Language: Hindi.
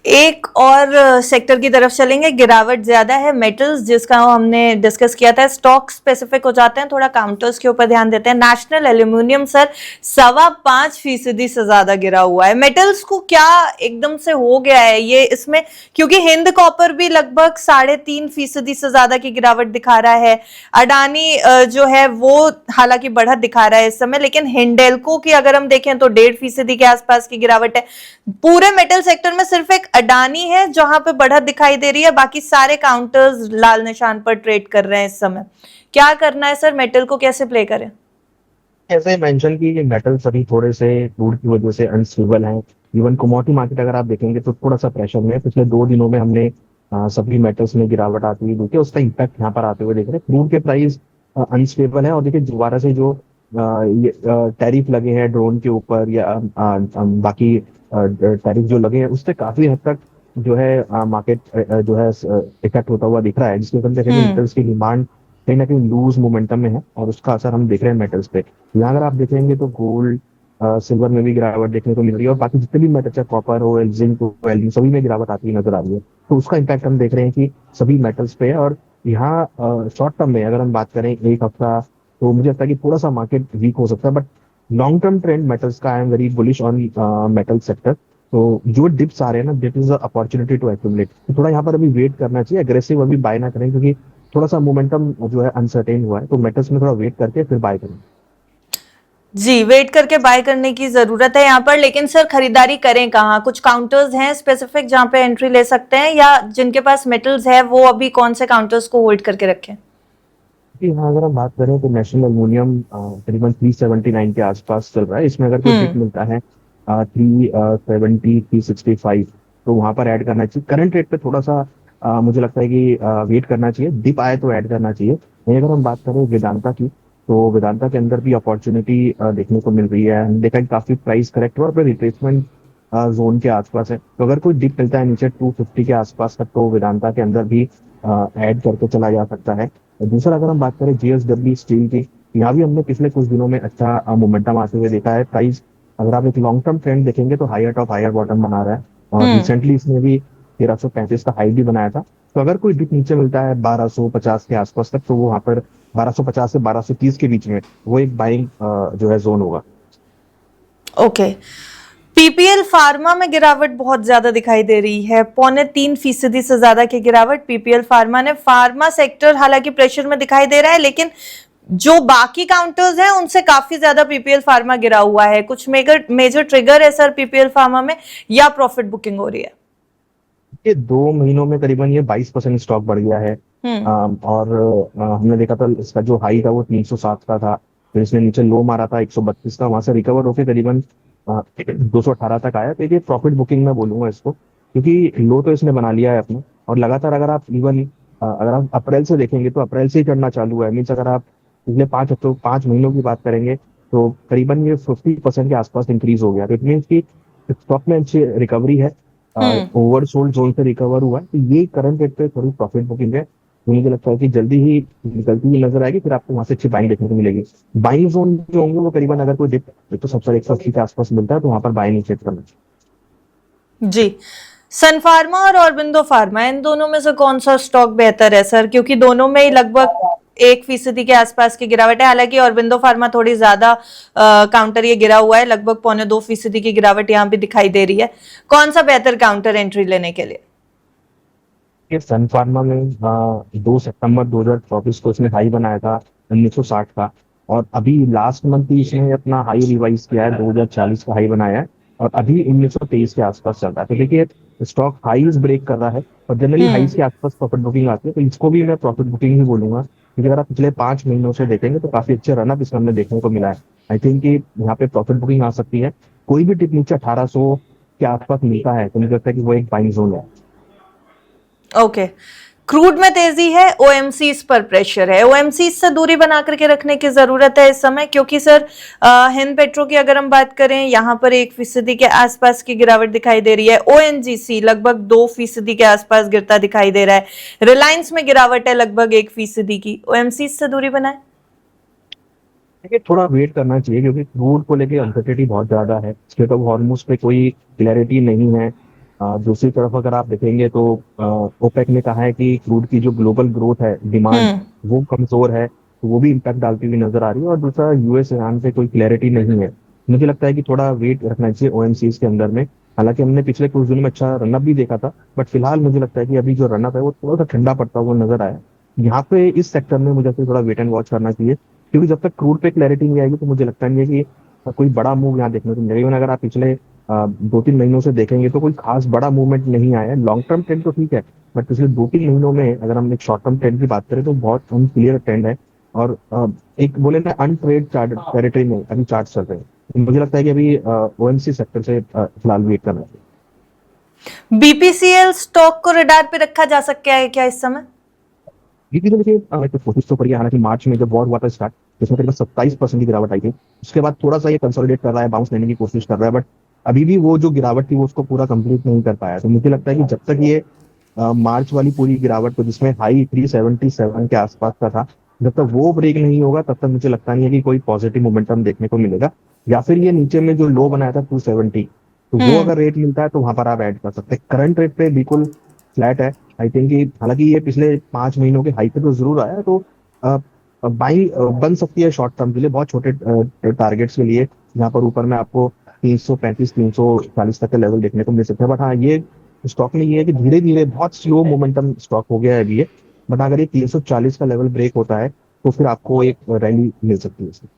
एक और सेक्टर की तरफ चलेंगे, गिरावट ज्यादा है मेटल्स, जिसका हमने डिस्कस किया था। स्टॉक स्पेसिफिक हो जाते हैं, थोड़ा काउंटर्स के ऊपर ध्यान देते हैं। नेशनल एल्यूमिनियम सर 5.25% से ज्यादा गिरा हुआ है। मेटल्स को क्या एकदम से हो गया है ये इसमें, क्योंकि हिंद कॉपर भी लगभग 3.5% से ज्यादा की गिरावट दिखा रहा है। अडानी जो है वो हालांकि बढ़त दिखा रहा है इस समय, लेकिन हिंडेल्को की अगर हम देखें तो 1.5% के आसपास की गिरावट है। पूरे मेटल सेक्टर में सिर्फ एक अडानी है जहां पे बढ़त दिखाई दे रही है, बाकी सारे काउंटर्स लाल निशान पर ट्रेड कर रहे हैं इस समय। क्या करना है सर, मेटल को कैसे प्ले करें? ऐसे मेंशन की ये मेटल्स अभी थोड़े से क्रूड की वजह से अनस्टेबल हैं। इवन कमोडिटी मार्केट अगर आप देखेंगे तो थोड़ा सा प्रेशर में है। पिछले 2 दिनों में हमने सभी मेटल्स में गिरावट आती हुई देखी, उसका इम्पैक्ट यहाँ पर आते हुए देख रहे हैं। क्रूड के प्राइस अनस्टेबल है, और देखिए दोबारा से जो ये टैरिफ लगे हैं ड्रोन के ऊपर या बाकी टैरिफ जो लगे हैं, उससे काफी हद तक जो है मार्केट जो है इफेक्ट होता हुआ दिख रहा है, जिसके अंदर देखेंगे हम्म। मेटल्स की डिमांड कहीं ना कहीं लूज मोमेंटम में है, और उसका असर हम देख रहे हैं मेटल्स पे। यहाँ अगर आप देखेंगे तो गोल्ड सिल्वर में भी गिरावट देखने को मिल रही है, और बाकी जितने भी मेटल चाहे कॉपर हो, जिंक हो, एल्यूमिनियम, सभी में गिरावट आती हुई नजर आ रही है। तो उसका इम्पैक्ट हम देख रहे हैं कि सभी मेटल्स पे है। और यहाँ शॉर्ट टर्म में अगर हम बात करें एक हफ्ता, तो मुझे लगता है कि थोड़ा सा मार्केट वीक हो सकता है, but long term trend metals का I am very bullish on metal sector. तो जो डिप्स आ रहे हैं ना, that is opportunity to accumulate. तो थोड़ा यहाँ पर अभी वेट करना चाहिए, अग्रेसिव अभी बाय ना करें, क्योंकि थोड़ा सा मोमेंटम जो है अनसर्टेन हुआ है। तो मेटल्स में थोड़ा वेट करके फिर बाय करें। जी, वेट करके बाय करने की जरूरत है यहाँ पर, लेकिन सर खरीदारी करें कहाँ? कुछ काउंटर्स हैं स्पेसिफिक जहां पे एंट्री ले सकते हैं, या जिनके पास मेटल्स है वो अभी कौन से काउंटर्स को होल्ड करके रखें? कि हाँ, अगर हम बात करें तो नेशनल एल्यूमिनियम तकरीबन 379 के आसपास चल रहा है। इसमें अगर कोई डिप हम्म। मिलता है 370 365, तो वहां पर ऐड करना चाहिए। करंट रेट पे थोड़ा सा मुझे लगता है कि वेट करना चाहिए, डिप आए तो ऐड करना चाहिए। वहीं अगर हम बात करें वेदांता की, तो वेदांता के अंदर भी अपॉर्चुनिटी देखने को मिल रही है। हमने देखा कि काफी प्राइस करेक्ट हुआ और रिट्रेसमेंट जोन के आसपास है। तो अगर कोई डिप मिलता है नीचे 250 के आसपास तक, तो वेदांता के अंदर भी ऐड करके चला जा सकता है। और दूसरा अगर हम बात करें जेएसडब्ल्यू स्टील की, यहाँ भी हमने पिछले कुछ दिनों में अच्छा मोमेंटम आते हुए देखा है। प्राइस अगर आप एक लॉन्ग टर्म ट्रेंड देखेंगे तो हायर टॉप हायर बॉटम बना रहा है, और हम्म। रिसेंटली इसने भी 1335 का हाई भी बनाया था। तो अगर कोई डिप नीचे मिलता है 1250 के आसपास तक, तो वो वहां पर 1250 से 1230 के बीच में वो एक बाइंग जो है जोन होगा। ओके। पीपीएल फार्मा में गिरावट बहुत ज्यादा दिखाई दे रही है, 3.25% से ज्यादा की गिरावट पीपीएल फार्मा ने। फार्मा सेक्टर हालांकि प्रेशर में दिखाई दे रहा है, लेकिन जो बाकी काउंटर्स हैं उनसे काफी ज्यादा पीपीएल फार्मा गिरा हुआ है। कुछ मेजर मेजर ट्रिगर है सर पीपीएल फार्मा में, या प्रॉफिट बुकिंग हो रही है? ये 2 महीनों में करीबन ये 22% स्टॉक बढ़ गया है। हम्म। और हमने देखा था इसका जो हाई था वो 307 का था, फिर इसने नीचे लो मारा था 132 का, वहां से रिकवर होकर करीबन 218 तक आया। तो ये प्रॉफिट बुकिंग में बोलूंगा इसको, क्योंकि लो तो इसने बना लिया है अपने। और लगातार अगर आप इवन अगर आप अप्रैल से देखेंगे तो अप्रैल से ही चढ़ना चालू है। मीन्स अगर आप पिछले 5 हफ्तों 5 महीनों की बात करेंगे, तो करीबन ये 50% के आसपास इंक्रीज हो गया। तो इट मीन्स की स्टॉक में अच्छी रिकवरी है, हम्म। ओवरसोल्ड जोन से रिकवर हुआ है। तो ये करंट रेट पे थोड़ी प्रॉफिट बुकिंग है, तो मुझे लगता है कि जल्दी ही निकलती हुई नजर आएगी, फिर आपको वहां से अच्छी बाइंग देखने को मिलेगी। बाइंग जोन जो होंगे वो करीबन अगर कोई डिप तो 70 180 के आसपास मिलता है, तो वहां पर बाइंग इनिशिएट करना चाहिए। जी। सन फार्मा और ऑरबिंदो फार्मा, इन दोनों में से कौन सा स्टॉक बेहतर है सर? क्योंकि दोनों में ही लगभग 1% के आसपास की गिरावट है। हालांकि ऑरबिंदो फार्मा थोड़ी ज्यादा काउंटर ये गिरा हुआ है, लगभग 2.25% की गिरावट यहाँ भी दिखाई दे रही है। कौन सा बेहतर काउंटर एंट्री लेने के लिए? ये सन फार्मा में 2 सितंबर 2024 को इसने हाई बनाया था 1960 का, और अभी लास्ट मंथ ही इसने अपना हाई रिवाइज किया है, 2040 का हाई बनाया है, और अभी 1923 के आसपास चल रहा है। तो देखिए स्टॉक हाईज ब्रेक कर रहा है, और जनरली हाईज हम्म। के आसपास प्रॉफिट बुकिंग आती है, तो इसको भी मैं प्रॉफिट बुकिंग ही बोलूंगा। क्योंकि अगर आप पिछले 5 महीनों से देखेंगे तो काफी अच्छे रनअप इसमें हमने देखने को मिला है। आई थिंक कि यहाँ पे प्रॉफिट बुकिंग आ सकती है। कोई भी टिप नीचे 1800 के आसपास मिलता है तो मुझे लगता है कि वो एक बाइंग जोन है। ओके। क्रूड में तेजी है, ओएमसीज पर प्रेशर है। ओएमसीज से दूरी बना करके रखने की जरूरत है इस समय, क्योंकि सर हिंद पेट्रो की अगर हम बात करें, यहां पर 1% के आसपास की गिरावट दिखाई दे रही है। ओएनजीसी लगभग 2% के आसपास गिरता दिखाई दे रहा है। रिलायंस में गिरावट है लगभग 1% की। ओएमसीज से दूरी बनाए। देखिए थोड़ा वेट करना चाहिए, क्योंकि क्रूड को लेके अनसर्टेनिटी बहुत ज्यादा है। स्टेट ऑफ हॉर्मूज पे कोई क्लैरिटी नहीं है। दूसरी तरफ अगर आप देखेंगे तो ओपेक ने कहा है कि क्रूड की जो ग्लोबल ग्रोथ है, डिमांड, वो कमजोर है, तो वो भी इम्पैक्ट डालती हुई नजर आ रही है। और दूसरा, यूएस ईरान पे कोई क्लैरिटी नहीं है। मुझे लगता है कि थोड़ा वेट रखना चाहिए ओएमसीज के अंदर में। हालांकि हमने पिछले कुछ दिनों में अच्छा रनअप भी देखा था, बट फिलहाल मुझे लगता है कि अभी जो रनअप है वो थोड़ा सा ठंडा पड़ता हुआ नजर आया। यहाँ पे इस सेक्टर में मुझे लगता है थोड़ा वेट एंड वॉच करना चाहिए, क्योंकि जब तक क्रूड पे क्लैरिटी नहीं आएगी तो मुझे लगता नहीं है कि कोई बड़ा मूव यहाँ देखने को मिलेगा। इवन अगर आप पिछले 2-3 महीनों से देखेंगे तो कोई खास बड़ा मूवमेंट नहीं आया है। लॉन्ग टर्म ट्रेंड तो ठीक है, बट पिछले 2-3 महीनों में अगर हम एक शॉर्ट टर्म ट्रेंड की बात करें तो बहुत अनक्लियर ट्रेंड है। और एक बोले ना, अनट्रेड टेरिटरी में अभी चार्ट चल रहे हैं। तो मुझे लगता है कि अभी ओएमसी सेक्टर से फिलहाल वेट करना चाहिए। बीपीसीएल स्टॉक को रडार पे रखा जा सकता है क्या इस समय? बीपी तो देखिए, तो कोशिश तो करिए। हालांकि मार्च में जब वॉर हुआ था स्टार्ट, जिसमें करीब 27% की गिरावट आई थी, उसके बाद थोड़ा सा ये कंसोलिडेट कर रहा है, बाउंस लेने की कोशिश कर रहा है, बट अभी भी वो जो गिरावट थी वो उसको पूरा कंप्लीट नहीं कर पाया। तो मुझे लगता है कि जब तक ये मार्च वाली पूरी गिरावट को, जिसमें हाई 377 के आसपास का था, जब तक वो ब्रेक नहीं होगा तब तक मुझे लगता नहीं है कि कोई पॉजिटिव मोमेंटम देखने को मिलेगा। या फिर ये नीचे में जो लो बनाया था 270, तो वो हम्म। अगर रेट मिलता है तो वहां पर आप ऐड कर सकते हैं। करंट रेट पे बिल्कुल फ्लैट है। आई थिंक कि हालांकि ये पिछले 5 महीनों के हाई पे तो जरूर आया, तो बाइंग बन सकती है शॉर्ट टर्म के लिए, बहुत छोटे टारगेट्स के लिए, जहां पर ऊपर में आपको 335 340 तक के लेवल देखने को मिल सकते हैं। बट हाँ, ये स्टॉक में ये है कि धीरे धीरे बहुत स्लो मोमेंटम स्टॉक हो गया है अभी ये। बट अगर ये 340 का लेवल ब्रेक होता है तो फिर आपको एक रैली मिल सकती है इसमें।